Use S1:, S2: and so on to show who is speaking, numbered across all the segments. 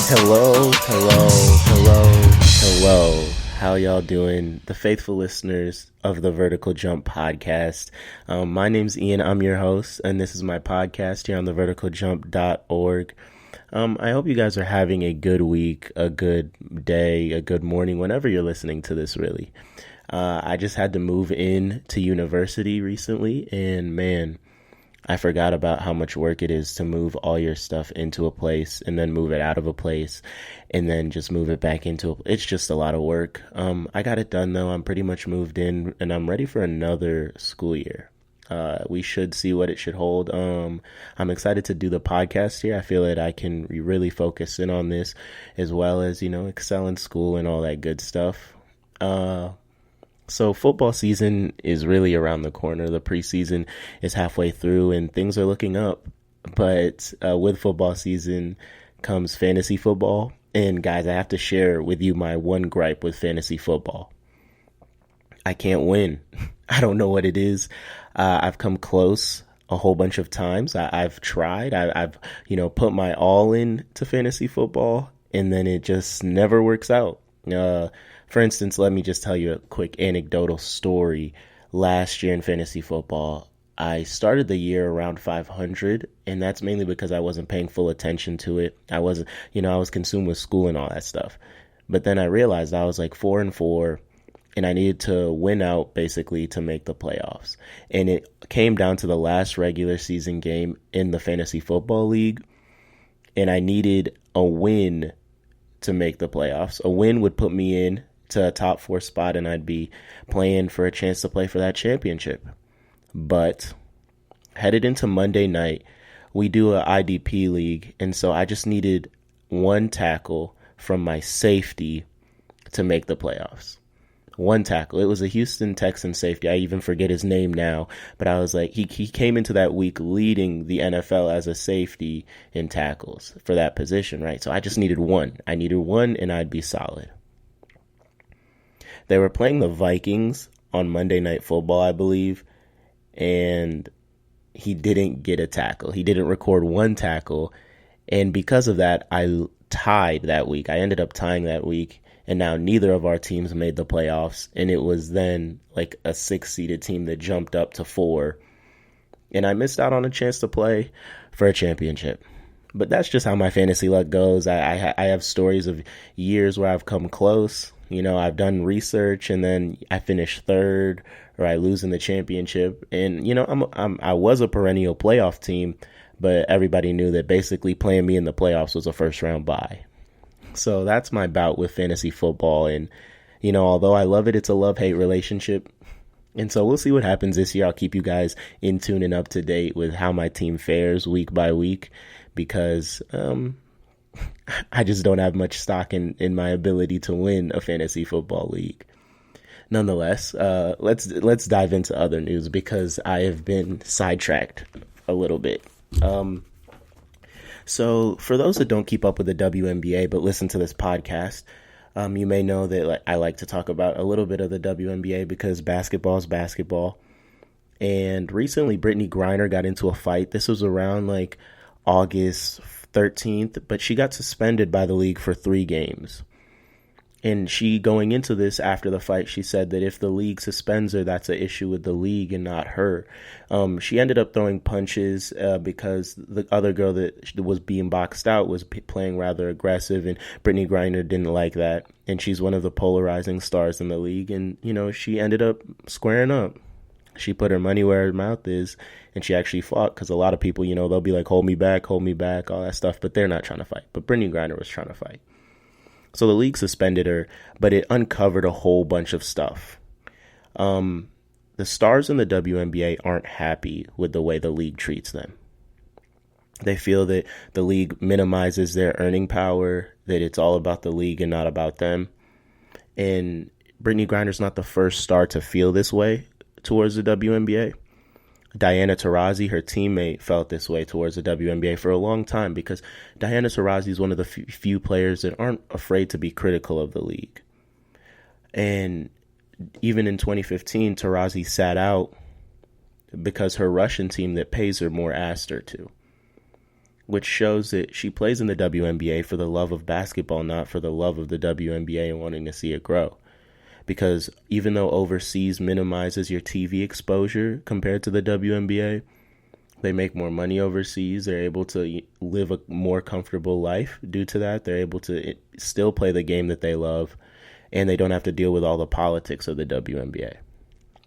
S1: Hello, hello, hello, hello. How y'all doing? The faithful listeners of the Vertical Jump podcast. My name's Ian. I'm your host, and this is my podcast here on the verticaljump.org. I hope you guys are having a good week, a good day, a good morning, whenever you're listening to this, really. I just had to move in to university recently, and man, I forgot about how much work it is to move all your stuff into a place and then move it out of a place and then just move it back it's just a lot of work. I got it done though. I'm pretty much moved in and I'm ready for another school year. We should see what it should hold. I'm excited to do the podcast here. I feel that I can really focus in on this as well as, excel in school and all that good stuff. So football season is really around the corner. The preseason is halfway through and things are looking up. But with football season comes fantasy football. And guys, I have to share with you my one gripe with fantasy football. I can't win. I don't know what it is. I've come close a whole bunch of times. I've tried. I've put my all in to fantasy football and then it just never works out. For instance, let me just tell you a quick anecdotal story. Last year in fantasy football, I started the year around 500, and that's mainly because I wasn't paying full attention to it. I was consumed with school and all that stuff. But then I realized I was like 4-4, and I needed to win out basically to make the playoffs. And it came down to the last regular season game in the fantasy football league, and I needed a win to make the playoffs. A win would put me in to a top 4 spot and I'd be playing for a chance to play for that championship. But headed into Monday night, we do a IDP league, and so I just needed one tackle from my safety to make the playoffs. One tackle. It was a Houston Texans safety. I even forget his name now, but I was like, he came into that week leading the NFL as a safety in tackles for that position, right? So I just needed one. I needed one and I'd be solid. They were playing the Vikings on Monday Night Football, I believe, and he didn't get a tackle. He didn't record one tackle, and because of that, I tied that week. I ended up tying that week, and now neither of our teams made the playoffs, and it was then like a 6-seeded team that jumped up to 4, and I missed out on a chance to play for a championship. But that's just how my fantasy luck goes. I have stories of years where I've come close. I've done research and then I finish 3rd or I lose in the championship. And, I was a perennial playoff team, but everybody knew that basically playing me in the playoffs was a first round bye. So that's my bout with fantasy football. And, although I love it, it's a love-hate relationship. And so we'll see what happens this year. I'll keep you guys in tune and up to date with how my team fares week by week because, I just don't have much stock in my ability to win a fantasy football league. Nonetheless, let's dive into other news because I have been sidetracked a little bit. So for those that don't keep up with the WNBA but listen to this podcast, you may know that I like to talk about a little bit of the WNBA because basketball is basketball. And recently, Brittany Griner got into a fight. This was around like August 13th, but she got suspended by the league for 3 games. And she, going into this after the fight, she said that if the league suspends her, that's an issue with the league and not her. She ended up throwing punches because the other girl that was being boxed out was playing rather aggressive, and Brittany Griner didn't like that. And she's one of the polarizing stars in the league, and, she ended up squaring up. She put her money where her mouth is, and she actually fought because a lot of people, they'll be like, hold me back, all that stuff, but they're not trying to fight. But Brittany Griner was trying to fight. So the league suspended her, but it uncovered a whole bunch of stuff. The stars in the WNBA aren't happy with the way the league treats them. They feel that the league minimizes their earning power, that it's all about the league and not about them. And Brittany Griner's not the first star to feel this way towards the WNBA. Diana Taurasi, her teammate, felt this way towards the WNBA for a long time because Diana Taurasi is one of the few players that aren't afraid to be critical of the league. And even in 2015, Taurasi sat out because her Russian team that pays her more asked her to. which shows that she plays in the WNBA for the love of basketball, not for the love of the WNBA and wanting to see it grow. Because even though overseas minimizes your TV exposure compared to the WNBA, they make more money overseas. They're able to live a more comfortable life due to that. They're able to still play the game that they love, and they don't have to deal with all the politics of the WNBA.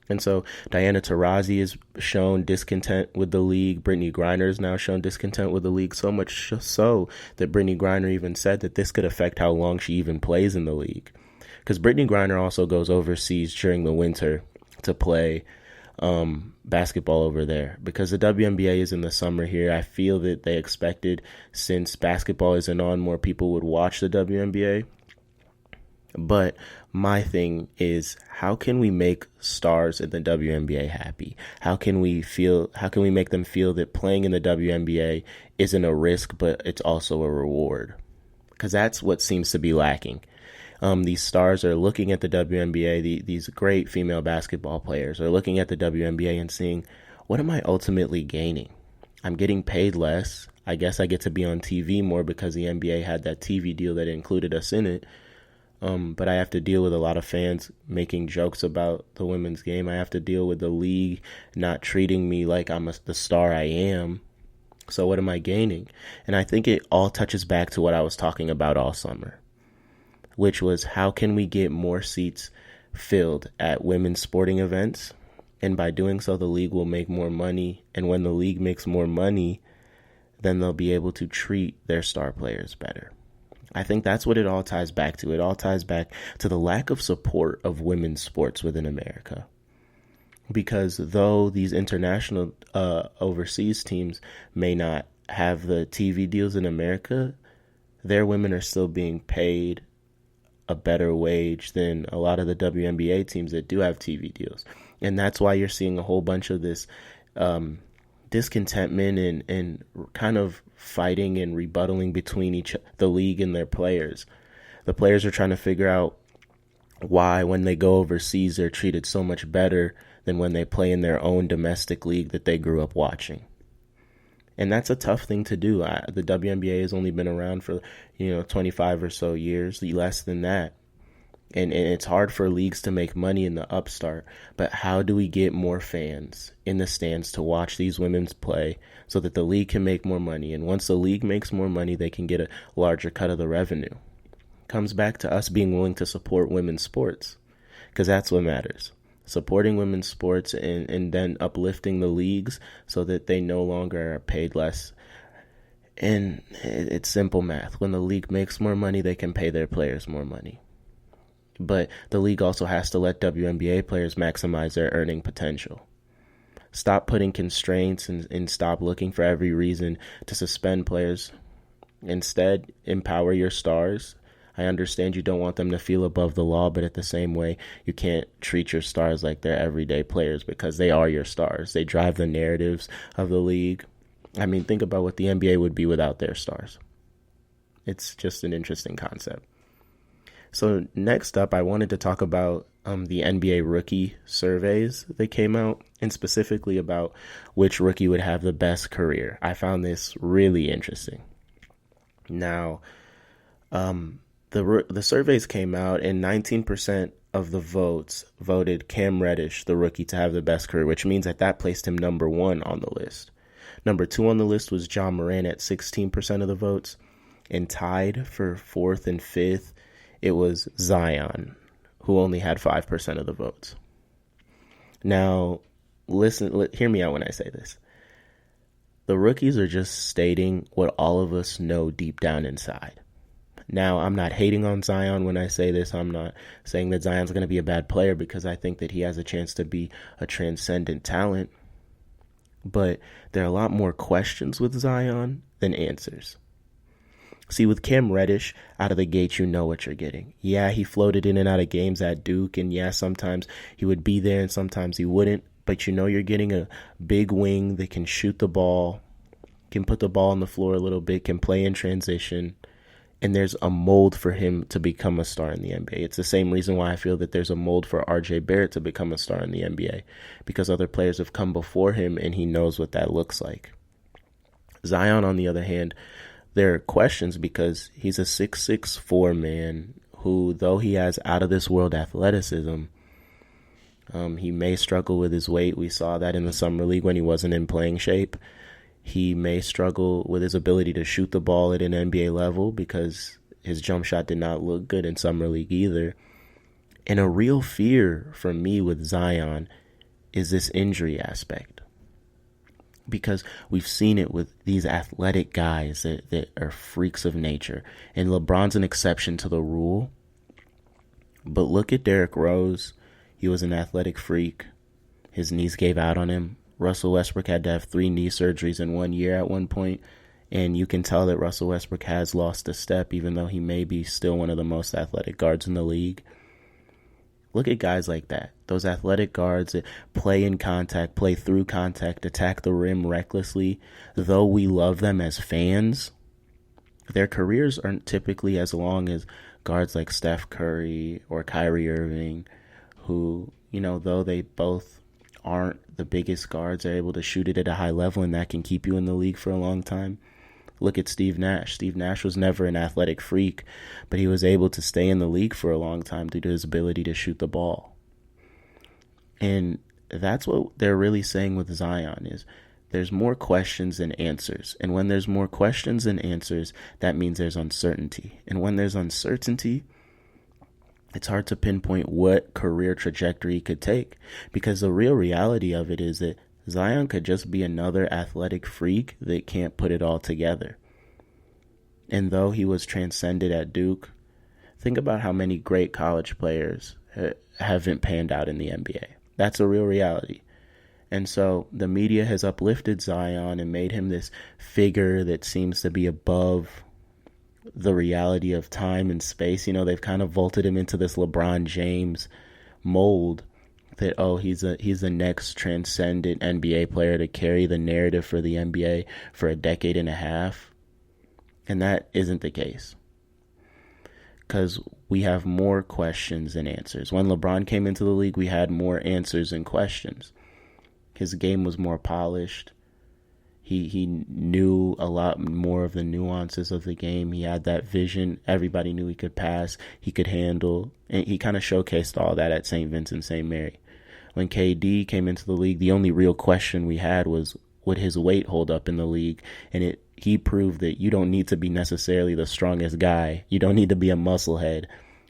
S1: And so Diana Taurasi has shown discontent with the league. Brittany Griner has now shown discontent with the league, so much so that Brittany Griner even said that this could affect how long she even plays in the league. Because Brittany Griner also goes overseas during the winter to play basketball over there. Because the WNBA is in the summer here, I feel that they expected, since basketball isn't on, more people would watch the WNBA. But my thing is, how can we make stars in the WNBA happy? How can we make them feel that playing in the WNBA isn't a risk, but it's also a reward? Because that's what seems to be lacking. These stars are looking at the WNBA, these great female basketball players are looking at the WNBA and seeing, what am I ultimately gaining? I'm getting paid less. I guess I get to be on TV more because the NBA had that TV deal that included us in it. But I have to deal with a lot of fans making jokes about the women's game. I have to deal with the league not treating me like I'm the star I am. So what am I gaining? And I think it all touches back to what I was talking about all summer, which was, how can we get more seats filled at women's sporting events? And by doing so, the league will make more money. And when the league makes more money, then they'll be able to treat their star players better. I think that's what it all ties back to. It all ties back to the lack of support of women's sports within America. Because though these international overseas teams may not have the TV deals in America, their women are still being paid a better wage than a lot of the WNBA teams that do have TV deals. And that's why you're seeing a whole bunch of this discontentment and kind of fighting and rebuttaling between the league and their players. The players are trying to figure out why, when they go overseas, they're treated so much better than when they play in their own domestic league that they grew up watching. And that's a tough thing to do. The WNBA has only been around for 25 or so years, less than that. And it's hard for leagues to make money in the upstart. But how do we get more fans in the stands to watch these women play so that the league can make more money? And once the league makes more money, they can get a larger cut of the revenue. Comes back to us being willing to support women's sports, because that's what matters. Supporting women's sports and then uplifting the leagues so that they no longer are paid less. And it's simple math. When the league makes more money, they can pay their players more money. But the league also has to let WNBA players maximize their earning potential. Stop putting constraints and stop looking for every reason to suspend players. Instead, empower your stars. I understand you don't want them to feel above the law, but at the same way, you can't treat your stars like they're everyday players, because they are your stars. They drive the narratives of the league. I mean, think about what the NBA would be without their stars. It's just an interesting concept. So next up, I wanted to talk about the NBA rookie surveys that came out, and specifically about which rookie would have the best career. I found this really interesting. Now, the surveys came out, and 19% of the votes voted Cam Reddish, the rookie, to have the best career, which means that placed him number 1 on the list. Number 2 on the list was John Moran at 16% of the votes, and tied for 4th and 5th, it was Zion, who only had 5% of the votes. Now, hear me out when I say this. The rookies are just stating what all of us know deep down inside. Now, I'm not hating on Zion when I say this. I'm not saying that Zion's going to be a bad player, because I think that he has a chance to be a transcendent talent. But there are a lot more questions with Zion than answers. See, with Cam Reddish, out of the gate, you know what you're getting. Yeah, he floated in and out of games at Duke, and yeah, sometimes he would be there and sometimes he wouldn't. But you know you're getting a big wing that can shoot the ball, can put the ball on the floor a little bit, can play in transition, and there's a mold for him to become a star in the NBA. It's the same reason why I feel that there's a mold for RJ Barrett to become a star in the NBA, because other players have come before him and he knows what that looks like. Zion, on the other hand, there are questions because he's a 6'4" man who, though he has out of this world athleticism, he may struggle with his weight. We saw that in the summer league when he wasn't in playing shape. He may struggle with his ability to shoot the ball at an NBA level because his jump shot did not look good in summer league either. And a real fear for me with Zion is this injury aspect, because we've seen it with these athletic guys that are freaks of nature. And LeBron's an exception to the rule. But look at Derrick Rose. He was an athletic freak. His knees gave out on him. Russell Westbrook had to have 3 knee surgeries in 1 year at one point. And you can tell that Russell Westbrook has lost a step, even though he may be still one of the most athletic guards in the league. Look at guys like that. Those athletic guards that play in contact, play through contact, attack the rim recklessly. Though we love them as fans, their careers aren't typically as long as guards like Steph Curry or Kyrie Irving, who, though they both aren't the biggest guards, are able to shoot it at a high level, and that can keep you in the league for a long time. Look at Steve Nash. Steve Nash was never an athletic freak, but he was able to stay in the league for a long time due to his ability to shoot the ball. And that's what they're really saying with Zion is there's more questions than answers. And when there's more questions than answers, that means there's uncertainty. And when there's uncertainty, it's hard to pinpoint what career trajectory he could take, because the real reality of it is that Zion could just be another athletic freak that can't put it all together. And though he was transcended at Duke, think about how many great college players haven't panned out in the NBA. That's a real reality. And so the media has uplifted Zion and made him this figure that seems to be above the reality of time and space. They've kind of vaulted him into this LeBron James mold that, he's the next transcendent NBA player to carry the narrative for the NBA for a decade and a half. And that isn't the case, because we have more questions than answers. When LeBron came into the league, we had more answers than questions. His game was more polished. He knew a lot more of the nuances of the game. He had that vision. Everybody knew he could pass, he could handle, and he kind of showcased all that at St. Vincent St. Mary. When KD came into the league, the only real question we had was, would his weight hold up in the league? And he proved that you don't need to be necessarily the strongest guy. You don't need to be a musclehead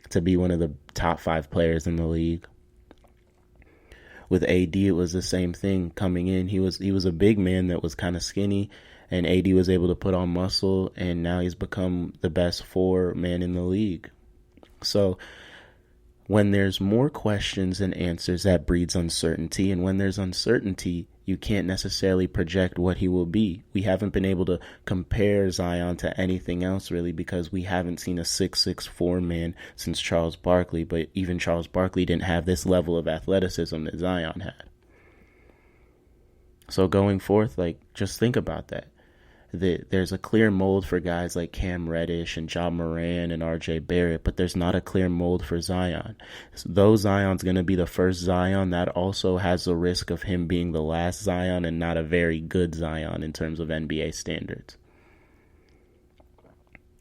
S1: to be one of the top 5 players in the league. With AD, it was the same thing coming in. He was a big man that was kind of skinny, and AD was able to put on muscle, and now he's become the best 4 man in the league. So when there's more questions than answers, that breeds uncertainty. And when there's uncertainty, you can't necessarily project what he will be. We haven't been able to compare Zion to anything else, really, because we haven't seen a 6'4" man since Charles Barkley. But even Charles Barkley didn't have this level of athleticism that Zion had. So going forth, just think about that. There's a clear mold for guys like Cam Reddish and Ja Morant and RJ Barrett, but there's not a clear mold for Zion. Though Zion's going to be the first Zion, that also has the risk of him being the last Zion and not a very good Zion in terms of NBA standards.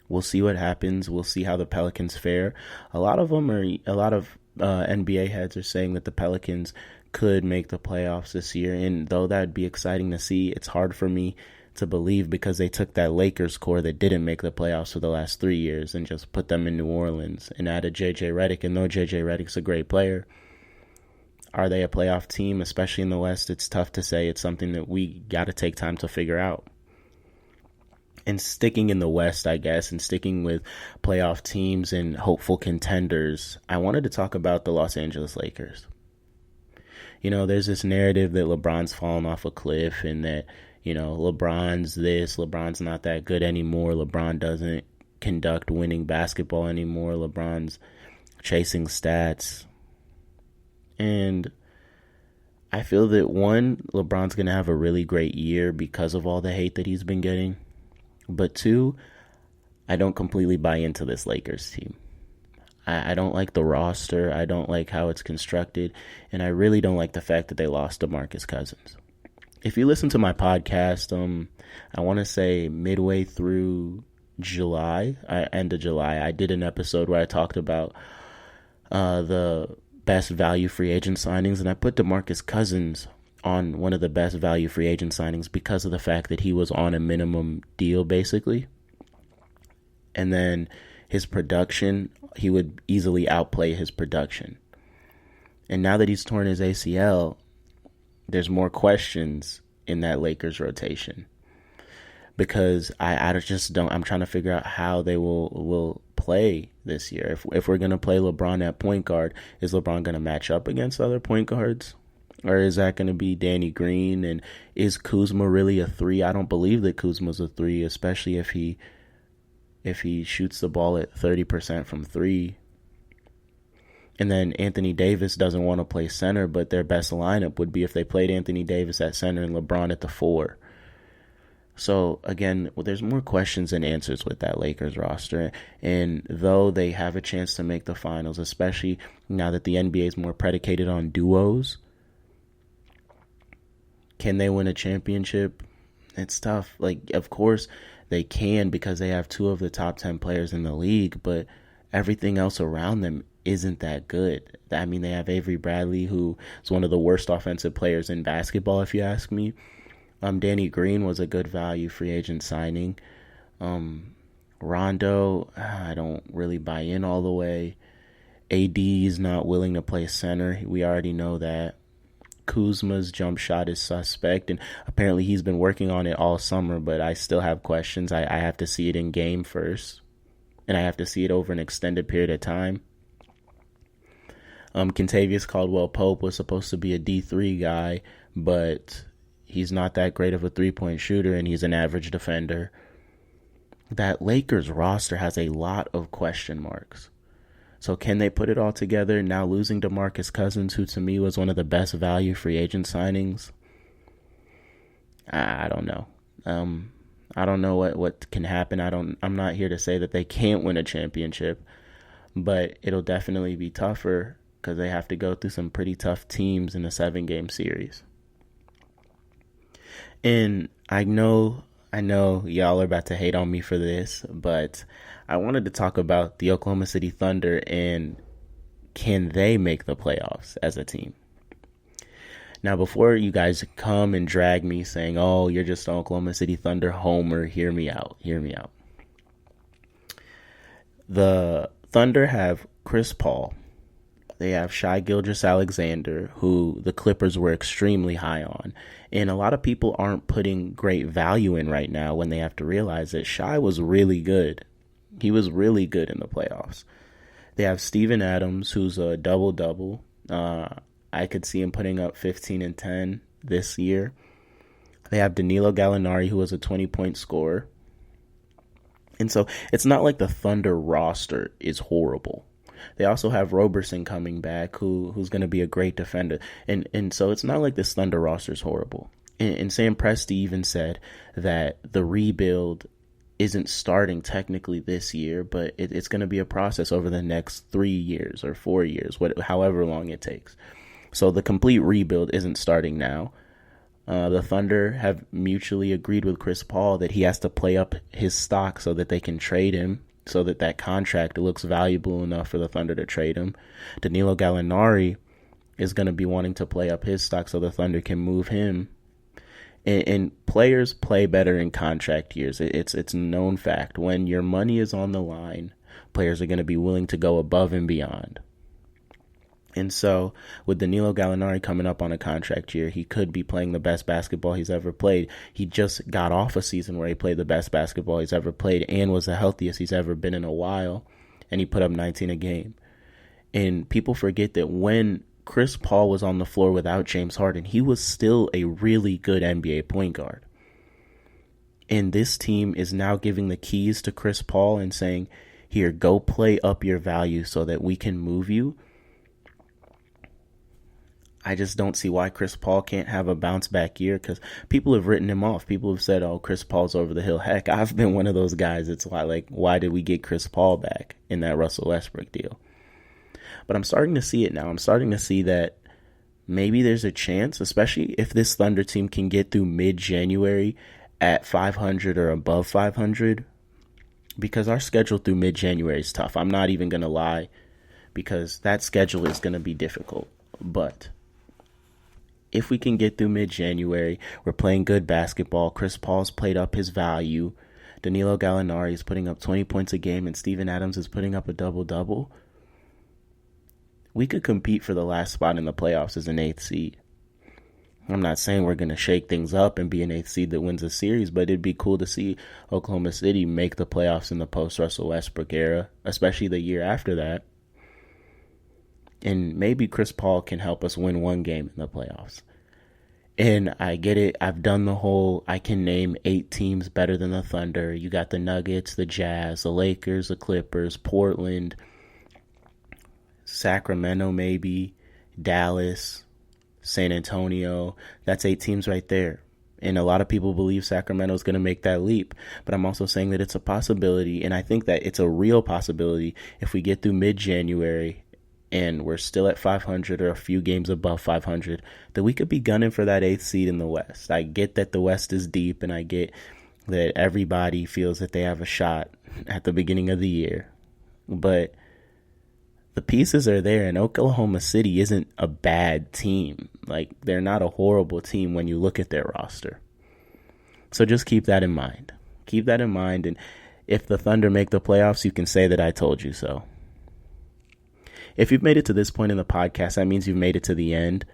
S1: We'll see what happens. We'll see how the Pelicans fare. A lot of NBA heads are saying that the Pelicans could make the playoffs this year, and though that'd be exciting to see, it's hard for me to believe, because they took that Lakers core that didn't make the playoffs for the last 3 years and just put them in New Orleans and added JJ Redick. And though JJ Redick's a great player, are they a playoff team, especially in the West? It's tough to say. It's something that we got to take time to figure out. And sticking in the West, I guess, and sticking with playoff teams and hopeful contenders, I wanted to talk about the Los Angeles Lakers. There's this narrative that LeBron's fallen off a cliff and that, LeBron's this, LeBron's not that good anymore. LeBron doesn't conduct winning basketball anymore. LeBron's chasing stats. And I feel that, one, LeBron's going to have a really great year because of all the hate that he's been getting. But 2, I don't completely buy into this Lakers team. I don't like the roster. I don't like how it's constructed. And I really don't like the fact that they lost DeMarcus Cousins. if you listen to my podcast, I want to say midway through end of July, I did an episode where I talked about the best value free agent signings, and I put DeMarcus Cousins on one of the best value free agent signings because of the fact that he was on a minimum deal, basically. And then his production, he would easily outplay his production. And now that he's torn his ACL, there's more questions in that Lakers rotation. Because I just don't, I'm trying to figure out how they will play this year. If we're going to play LeBron at point guard, is LeBron going to match up against other point guards? Or is that going to be Danny Green? And is Kuzma really a 3? I don't believe that Kuzma's a 3, especially if he shoots the ball at 30% from 3. And then Anthony Davis doesn't want to play center, but their best lineup would be if they played Anthony Davis at center and LeBron at the 4. So, again, there's more questions than answers with that Lakers roster. And though they have a chance to make the finals, especially now that the NBA is more predicated on duos, can they win a championship? It's tough. Like, of course they can because they have 2 of the top 10 players in the league, but everything else around them isn't that good. I mean, they have Avery Bradley, who is one of the worst offensive players in basketball, if you ask me. Danny Green was a good value free agent signing. Rondo, I don't really buy in all the way. AD is not willing to play center. We already know that. Kuzma's jump shot is suspect, and apparently he's been working on it all summer, but I still have questions. I have to see it in game first, and I have to see it over an extended period of time. Kentavious Caldwell-Pope was supposed to be a D3 guy, but he's not that great of a three-point shooter, and he's an average defender. That Lakers roster has a lot of question marks. So can they put it all together? Now losing DeMarcus Cousins, who to me was one of the best value free agent signings. I don't know. I don't know what can happen. I'm not here to say that they can't win a championship, but it'll definitely be tougher because they have to go through some pretty tough teams in a 7-game series. And I know y'all are about to hate on me for this, but I wanted to talk about the Oklahoma City Thunder and can they make the playoffs as a team? Now, before you guys come and drag me saying, oh, you're just an Oklahoma City Thunder homer, hear me out. The Thunder have Chris Paul. They have Shai Gilgeous-Alexander, who the Clippers were extremely high on. And a lot of people aren't putting great value in right now when they have to realize that Shai was really good. He was really good in the playoffs. They have Steven Adams, who's a double-double. I could see him putting up 15 and 10 this year. They have Danilo Gallinari, who was a 20-point scorer. And so it's not like the Thunder roster is horrible. They also have Roberson coming back, who's going to be a great defender. And so it's not like this Thunder roster is horrible. And Sam Presti even said that the rebuild isn't starting technically this year, but it's going to be a process over the next 3 years or 4 years, however long it takes. So the complete rebuild isn't starting now. The Thunder have mutually agreed with Chris Paul that he has to play up his stock so that they can trade him, so that contract looks valuable enough for the Thunder to trade him. Danilo Gallinari is going to be wanting to play up his stock so the Thunder can move him. And players play better in contract years. It's a known fact. When your money is on the line, players are going to be willing to go above and beyond. And so with Danilo Gallinari coming up on a contract year, he could be playing the best basketball he's ever played. He just got off a season where he played the best basketball he's ever played and was the healthiest he's ever been in a while, and he put up 19 a game. And people forget that when Chris Paul was on the floor without James Harden, he was still a really good NBA point guard. And this team is now giving the keys to Chris Paul and saying, here, go play up your value so that we can move you. I just don't see why Chris Paul can't have a bounce back year, because people have written him off. People have said, oh, Chris Paul's over the hill. Heck, I've been one of those guys. It's why did we get Chris Paul back in that Russell Westbrook deal? But I'm starting to see it now. I'm starting to see that maybe there's a chance, especially if this Thunder team can get through mid-January at 500 or above 500, because our schedule through mid-January is tough. I'm not even going to lie, because that schedule is going to be difficult. But if we can get through mid-January, we're playing good basketball. Chris Paul's played up his value. Danilo Gallinari is putting up 20 points a game, and Steven Adams is putting up a double-double. We could compete for the last spot in the playoffs as an 8th seed. I'm not saying we're going to shake things up and be an 8th seed that wins a series, but it'd be cool to see Oklahoma City make the playoffs in the post-Russell Westbrook era, especially the year after that. And maybe Chris Paul can help us win one game in the playoffs. And I get it. I've done the whole, I can name 8 teams better than the Thunder. You got the Nuggets, the Jazz, the Lakers, the Clippers, Portland, Sacramento maybe, Dallas, San Antonio. That's 8 teams right there. And a lot of people believe Sacramento is going to make that leap. But I'm also saying that it's a possibility. And I think that it's a real possibility if we get through mid-January and we're still at 500 or a few games above 500, that we could be gunning for that 8th seed in the West. I get that the West is deep, and I get that everybody feels that they have a shot at the beginning of the year. But the pieces are there, and Oklahoma City isn't a bad team. Like, they're not a horrible team when you look at their roster. So just keep that in mind. Keep that in mind, and if the Thunder make the playoffs, you can say that I told you so. If you've made it to this point in the podcast, that means you've made it to the end.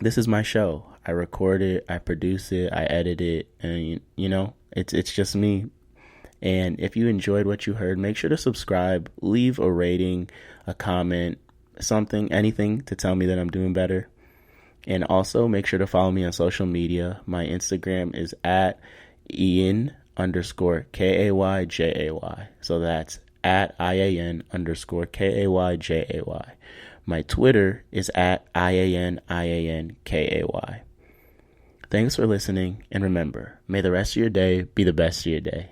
S1: This is my show. I record it, I produce it, I edit it, and it's just me. And if you enjoyed what you heard, make sure to subscribe, leave a rating, a comment, something, anything to tell me that I'm doing better. And also make sure to follow me on social media. My Instagram is at Ian_KAYJAY. So that's at IAN_KAYJAY. My Twitter is at IANKAY. Thanks for listening, and remember, may the rest of your day be the best of your day.